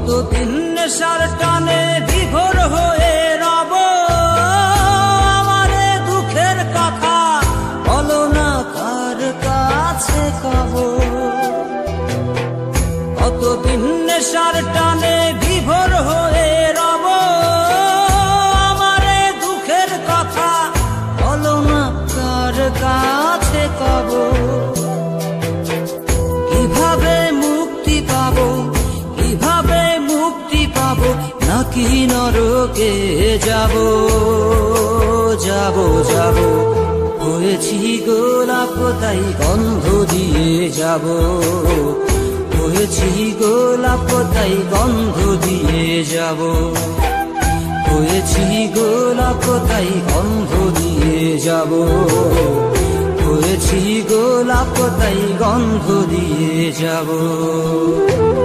কতদিন নেশার টানে বিভোর হয়ে রব, আমারে দুঃখের কথা বলো না কার কাছে কব। কতদিন নেশার টানে বিভোর হয়ে রব, আমারে দুঃখের কথা বলো না কার কাছে কব। কিভাবে মুক্তি পাবো, কিভাবে মুক্তি পাবো, নাকি নরকে যাব যাব যাব। হয়েছি গোলাপ তাই গন্ধ দিয়ে যাব, হয়েছি গোলাপ তাই গন্ধ দিয়ে যাব, হয়েছি গোলাপ তাই গন্ধ দিয়ে যাব, হয়েছি গোলাপ তাই গন্ধ দিয়ে যাব।